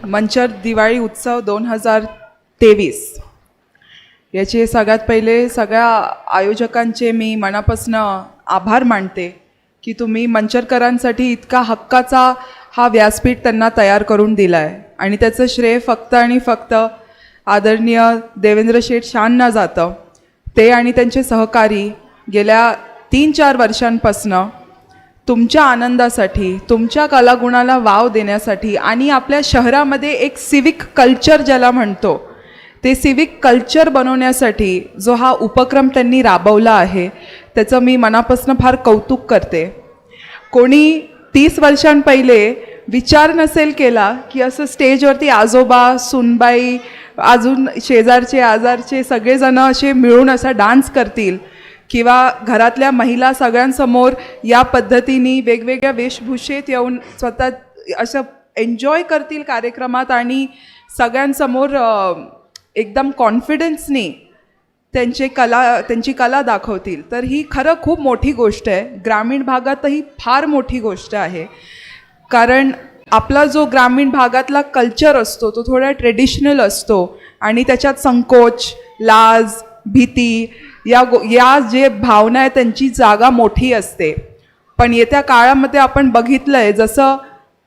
मंचर दिवाळी उत्सव 2023 याचे सगळ्यात पहिले सगळ्या आयोजकांचे मी मनापासून आभार मानते की तुम्ही मंचरकरांसाठी इतका हक्काचा हा व्यासपीठ त्यांना तयार करून दिला आहे आणि त्याचं श्रेय फक्त आणि फक्त आदरणीय देवेंद्र शेठ शांना जातं. ते आणि त्यांचे सहकारी गेल्या 3-4 वर्षांपासनं तुमच्या आनंदासाठी, तुमच्या कलागुणाला वाव देण्यासाठी आणि आपल्या शहरामध्ये एक सिविक कल्चर ज्याला म्हणतो ते सिविक कल्चर बनवण्यासाठी जो हा उपक्रम त्यांनी राबवला आहे त्याचं मी मनापासून फार कौतुक करते. कोणी 30 वर्षांपहिले विचार नसेल केला की असं स्टेजवरती आजोबा, सुनबाई, अजून शेजारचे आजारचे सगळेजण असे मिळून असा डान्स करतील किंवा घरातल्या महिला सगळ्यांसमोर या पद्धतीने वेगवेगळ्या वेशभूषेत येऊन स्वतः असं एन्जॉय करतील कार्यक्रमात आणि सगळ्यांसमोर एकदम कॉन्फिडन्सने त्यांची कला दाखवतील. तर ही खरं खूप मोठी गोष्ट आहे. ग्रामीण भागातही फार मोठी गोष्ट आहे, कारण आपला जो ग्रामीण भागातला कल्चर असतो तो थोडा ट्रेडिशनल असतो आणि त्याच्यात संकोच, लाज, भीती या जे भावना आहे त्यांची जागा मोठी असते. पण येत्या काळामध्ये आपण बघितलं आहे, जसं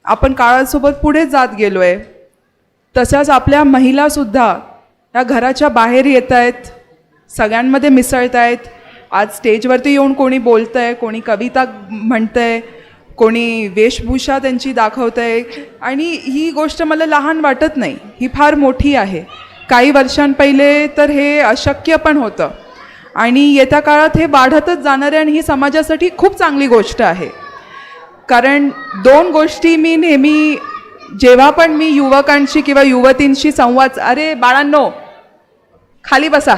आपण काळासोबत पुढे जात गेलो आहे तशाच आपल्या महिलासुद्धा या घराच्या बाहेर येत आहेत, सगळ्यांमध्ये मिसळत आहेत. आज स्टेजवरती येऊन कोणी बोलतं आहे, कोणी कविता म्हणतं आहे, कोणी वेशभूषा त्यांची दाखवतं आहे आणि ही गोष्ट मला लहान वाटत नाही, ही फार मोठी आहे. काही वर्षांपहिले तर हे अशक्य पण होतं आणि येत्या काळात हे वाढतच जाणार आहे आणि ही समाजासाठी खूप चांगली गोष्ट आहे. कारण 2 गोष्टी मी नेहमी जेव्हा पण मी युवकांशी किंवा युवतींशी संवाद, अरे बाळांनो खाली बसा,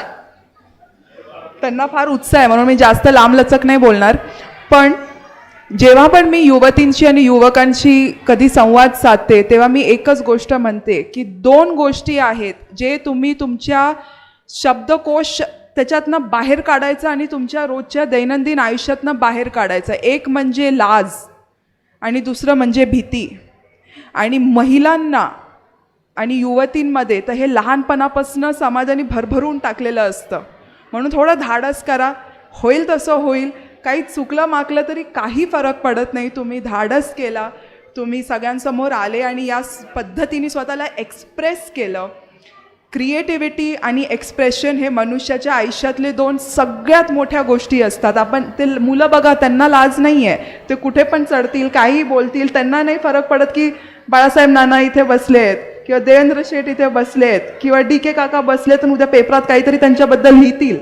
त्यांना फार उत्साह आहे म्हणून मी जास्त लांबलचक नाही बोलणार, पण जेव्हा पण मी युवतींशी आणि युवकांशी कधी संवाद साधते तेव्हा मी एकच गोष्ट म्हणते की 2 गोष्टी आहेत जे तुम्ही तुमच्या शब्दकोश त्याच्यातनं बाहेर काढायचं आणि तुमच्या रोजच्या दैनंदिन आयुष्यातनं बाहेर काढायचं. एक म्हणजे लाज आणि दुसरं म्हणजे भीती. आणि महिलांना आणि युवतींमध्ये तर हे लहानपणापासून समाजाने भरभरून टाकलेलं असतं. म्हणून थोडं धाडस करा, होईल तसं होईल. काही चुकलं माकलं तरी काही फरक पडत नाही. तुम्ही धाडस केला, तुम्ही सगळ्यांसमोर आले आणि या पद्धतीने स्वतःला एक्सप्रेस केलं. क्रिएटिव्हिटी आणि एक्सप्रेशन हे मनुष्याच्या आयुष्यातले 2 सगळ्यात मोठ्या गोष्टी असतात. आपण ते मुलं बघा, त्यांना लाज नाही आहे, ते कुठे पण चढतील, काही बोलतील, त्यांना नाही फरक पडत की बाळासाहेब नाना इथे बसले आहेत किंवा देवेंद्र शेठ इथे बसले आहेत किंवा DK काका बसलेत आणि उद्या पेपरात काहीतरी त्यांच्याबद्दल लिहितील.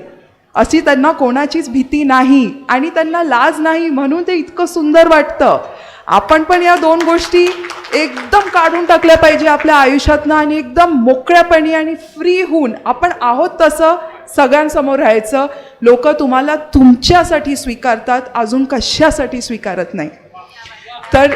अशी त्यांना कोणाचीच भीती नाही आणि त्यांना लाज नाही, म्हणून ते इतकं सुंदर वाटतं. आपण पण या 2 गोष्टी एकदम काढून टाकल्या पाहिजे आपल्या आयुष्यातनं आणि एकदम मोकळ्यापणी आणि फ्री होऊन आपण आहोत तसं सगळ्यांसमोर राहायचं. लोक तुम्हाला तुमच्यासाठी स्वीकारतात, अजून कशासाठी स्वीकारत नाही. तर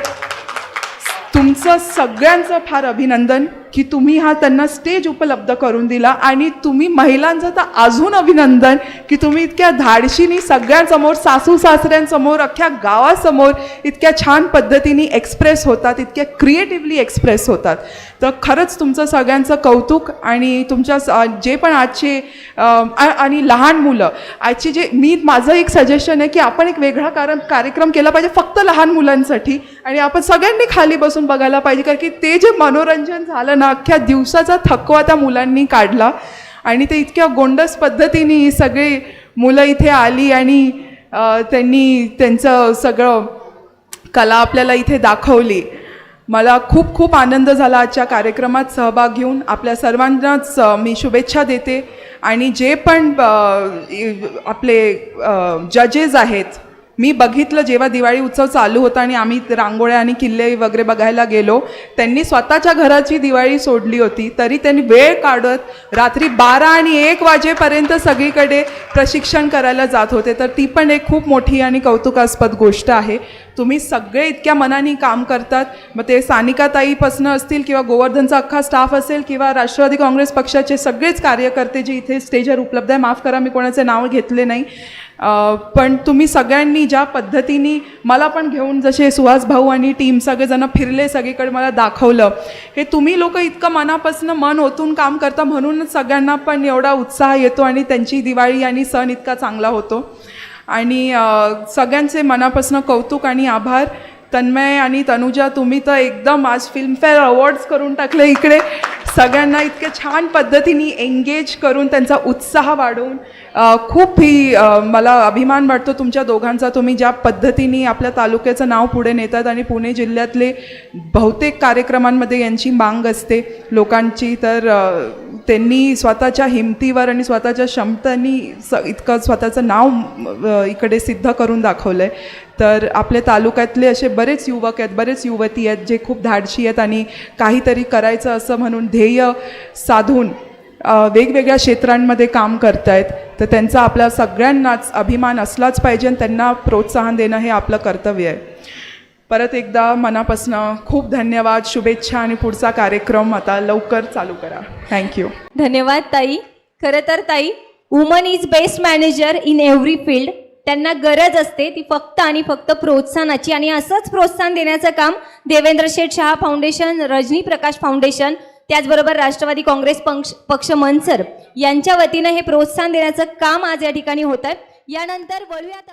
तुमचं सगळ्यांचं फार अभिनंदन की तुम्ही हा त्यांना स्टेज उपलब्ध करून दिला आणि तुम्ही महिलांचं तर अजून अभिनंदन की तुम्ही इतक्या धाडशीनी सगळ्यांसमोर, सासू सासऱ्यांसमोर, अख्ख्या गावासमोर इतक्या छान पद्धतीने एक्सप्रेस होतात, इतक्या क्रिएटिव्हली एक्सप्रेस होतात. तर खरंच तुमचं सगळ्यांचं कौतुक. आणि तुमच्या जे पण आजचे आणि लहान मुलं आजची जे माझं एक सजेशन आहे की आपण एक वेगळा कार्यक्रम केला पाहिजे फक्त लहान मुलांसाठी आणि आपण सगळ्यांनी खाली बसून बघायला पाहिजे, कारण की ते जे मनोरंजन झालं ना, अख्ख्या दिवसाचा थकवा त्या मुलांनी काढला आणि ते इतक्या गोंडस पद्धतीने सगळे मुलं इथे आली आणि त्यांनी त्यांचं सगळं कला आपल्याला इथे दाखवली. मला खूप खूप आनंद झाला आजच्या कार्यक्रमात सहभाग घेऊन. आपल्या सर्वांनाच मी शुभेच्छा देते आणि जे पण आपले जजेस आहेत, मी बघितलं जेव्हा दिवाळी उत्सव चालू होता आणि आम्ही रांगोळ्या आणि किल्ले वगैरे बघायला गेलो, त्यांनी स्वतःच्या घराची दिवाळी सोडली होती तरी त्यांनी वेळ काढत रात्री 12 आणि 1 वाजेपर्यंत सगळीकडे प्रशिक्षण करायला जात होते. तर ती पण एक खूप मोठी आणि कौतुकास्पद गोष्ट आहे. तुम्ही सगळे इतक्या मनाने काम करतात, मग ते सानिकाताईपासून असतील किंवा गोवर्धनचा अख्खा स्टाफ असेल किंवा राष्ट्रवादी काँग्रेस पक्षाचे सगळेच कार्यकर्ते जे इथे स्टेजवर उपलब्ध आहे, माफ करा मी कोणाचे नाव घेतले नाही, पण तुम्ही सगळ्यांनी ज्या पद्धतीने मला पण घेऊन जसे सुहास भाऊ आणि टीम सगळेजण फिरले सगळीकडे मला दाखवलं, हे तुम्ही लोक इतकं मनापासून मन ओतून काम करता म्हणूनच सगळ्यांना पण एवढा उत्साह येतो आणि त्यांची दिवाळी आणि सण इतका चांगला होतो. आणि सगळ्यांचे मनापासून कौतुक आणि आभार. तन्मय आणि तनुजा, तुम्ही तर एकदम आज फिल्मफेअर अवॉर्ड्स करून टाकले इकडे. सगळ्यांना इतके छान पद्धतीने एंगेज करून त्यांचा उत्साह वाढवून खूप ही मला अभिमान वाटतो तुमच्या दोघांचा. तुम्ही ज्या पद्धतीने आपल्या तालुक्याचं नाव पुढे नेतात आणि पुणे जिल्ह्यातले बहुतेक कार्यक्रमांमध्ये यांची मांग असते लोकांची, तर त्यांनी स्वतःच्या हिमतीवर आणि स्वतःच्या क्षमतांनी इतकं स्वतःचं नाव इकडे सिद्ध करून दाखवलं आहे. तर आपल्या तालुक्यातले असे बरेच युवक आहेत, बरेच युवती आहेत जे खूप धाडशी आहेत आणि काहीतरी करायचं असं म्हणून ध्येय साधून वेगवेगळ्या क्षेत्रांमध्ये काम करत आहेत. तर त्यांचा आपल्या सगळ्यांनाच अभिमान असलाच पाहिजे आणि त्यांना प्रोत्साहन देणं हे आपलं कर्तव्य आहे. परत एकदा मनापासून खूप धन्यवाद, शुभेच्छा आणि पुढचा कार्यक्रम आता लवकर चालू करा. थँक्यू. धन्यवाद ताई. खरं तर ताई, woman is best manager in every field. त्यांना गरज असते ती फक्त आणि फक्त प्रोत्साहनाची, आणि असंच प्रोत्साहन देण्याचं काम देवेंद्र शेठ शाह फाउंडेशन, रजनी प्रकाश फाउंडेशन, त्याचबरोबर राष्ट्रवादी काँग्रेस पक्ष मनसर यांच्या वतीनं हे प्रोत्साहन देण्याचं काम आज या ठिकाणी होत आहे. यानंतर वळूयात